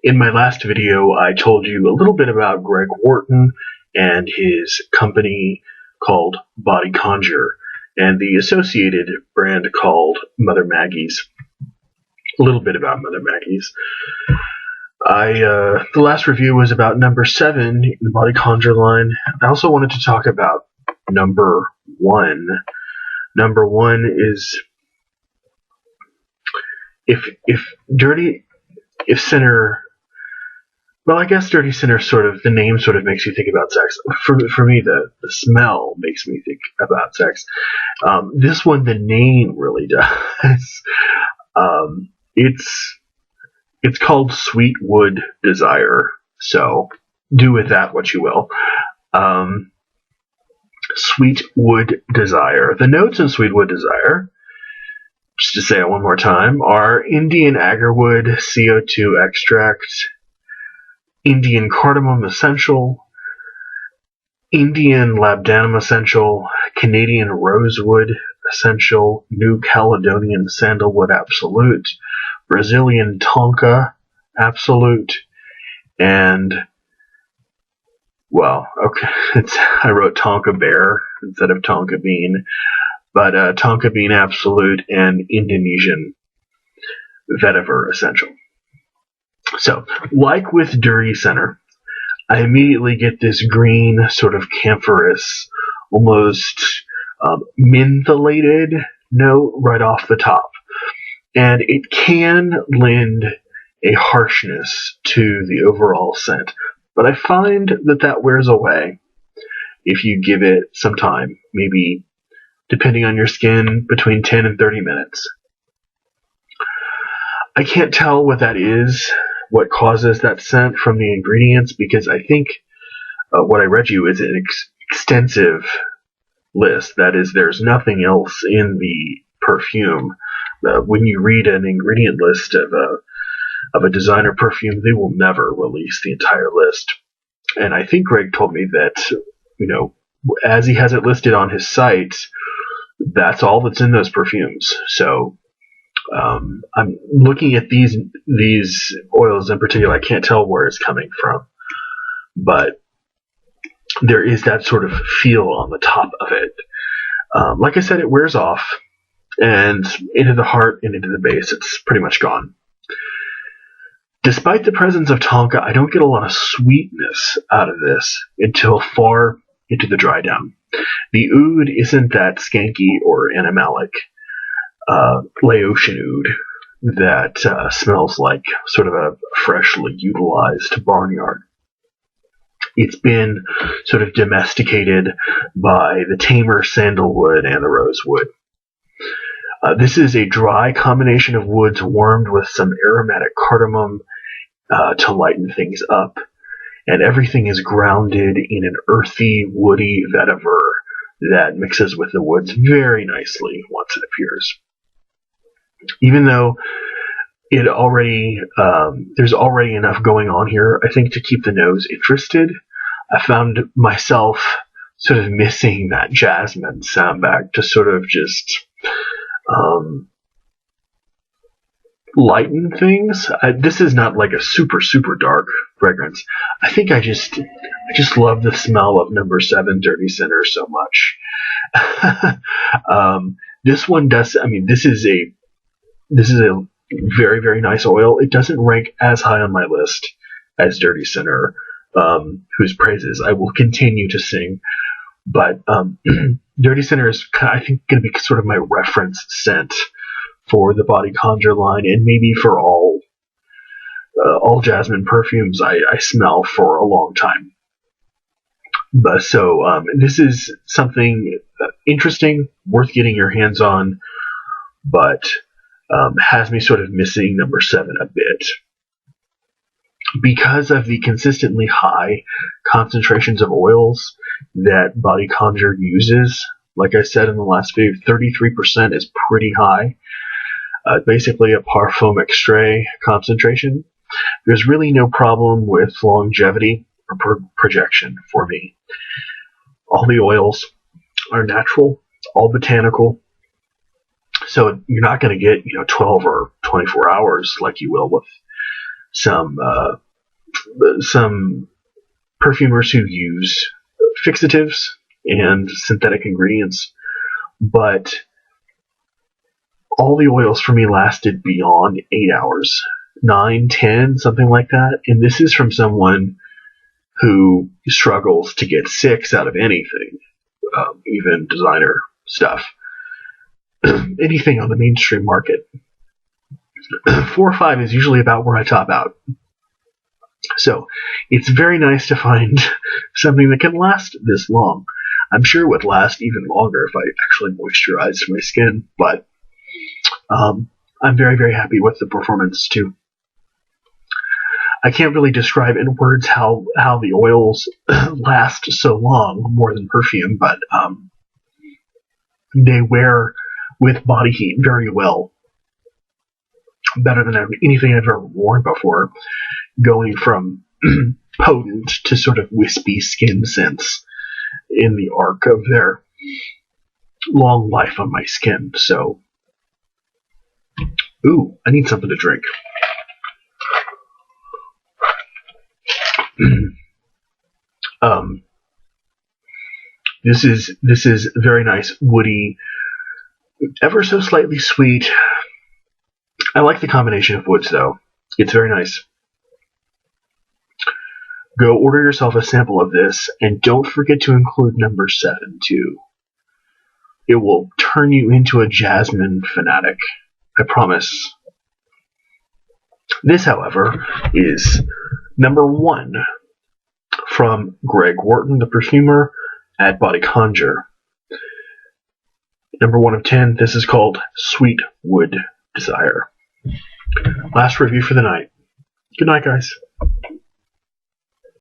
In my last video, I told you a little bit about Greg Wharton and his company called Body Conjure and the associated brand called Mother Maggie's. A little bit about Mother Maggie's. The last review was about number 7 in the Body Conjure line. I also wanted to talk about number 1. Number 1 is if Sinner. Well, I guess Dirty Sinner the name sort of makes you think about sex. For me, the smell makes me think about sex. This one, the name really does. It's called Sweet Wood Desire, so do with that what you will. Sweet Wood Desire. The notes in Sweet Wood Desire, just to say it one more time, are Indian agarwood, CO2 extract, Indian cardamom essential, Indian labdanum essential, Canadian rosewood essential, New Caledonian sandalwood absolute, Brazilian tonka absolute, and I wrote tonka bear instead of tonka bean, but tonka bean absolute and Indonesian vetiver essential. So, like with Dirty Center, I immediately get this green, sort of camphorous, almost mentholated note right off the top. And it can lend a harshness to the overall scent. But I find that wears away if you give it some time, maybe, depending on your skin, between 10 and 30 minutes. I can't tell what that is, what causes that scent from the ingredients, because I think what I read you is an extensive list. That is, there's nothing else in the perfume. When you read an ingredient list of a designer perfume, they will never release the entire list. And I think Greg told me that, as he has it listed on his site, that's all that's in those perfumes. So I'm looking at these oils in particular. I can't tell where it's coming from, but there is that sort of feel on the top of it. Like I said, it wears off, and into the heart and into the base, it's pretty much gone. Despite the presence of tonka, I don't get a lot of sweetness out of this until far into the dry down. The oud isn't that skanky or animalic Laotian oud that smells like sort of a freshly utilized barnyard. It's been sort of domesticated by the tamer sandalwood and the rosewood. This is a dry combination of woods warmed with some aromatic cardamom to lighten things up, and everything is grounded in an earthy, woody vetiver that mixes with the woods very nicely once it appears. Even though there's already enough going on here, I think, to keep the nose interested, I found myself sort of missing that jasmine soundback to sort of just lighten things. This is not like a super, super dark fragrance. I think I just love the smell of number 7 Dirty Center so much. This one does, this is a very, very nice oil. It doesn't rank as high on my list as Dirty Center, whose praises I will continue to sing. But Dirty Center is, I think, going to be sort of my reference scent for the Body Conjure line, and maybe for all jasmine perfumes I smell for a long time. But so this is something interesting, worth getting your hands on, but has me sort of missing number 7 a bit. Because of the consistently high concentrations of oils that Body Conjure uses, like I said in the last video, 33% is pretty high. Basically a parfum extrait concentration. There's really no problem with longevity or projection for me. All the oils are natural, all botanical, so you're not going to get 12 or 24 hours like you will with some perfumers who use fixatives and synthetic ingredients, but all the oils for me lasted beyond 8 hours. 9, 10, something like that. And this is from someone who struggles to get 6 out of anything, even designer stuff, anything on the mainstream market. 4 or 5 is usually about where I top out. So it's very nice to find something that can last this long. I'm sure it would last even longer if I actually moisturized my skin, but I'm very, very happy with the performance too. I can't really describe in words how the oils last so long, more than perfume, but they wear with body heat very well. Better than anything I've ever worn before, going from potent to sort of wispy skin scents in the arc of their long life on my skin. So, ooh, I need something to drink. This is very nice, woody, ever so slightly sweet. I like the combination of woods, though. It's very nice. Go order yourself a sample of this, and don't forget to include number 7, too. It will turn you into a jasmine fanatic. I promise. This, however, is number 1 from Greg Wharton, the perfumer, at Body Conjure. Number 1 of 10. This is called Sweet Wood Desire. Last review for the night. Good night, guys.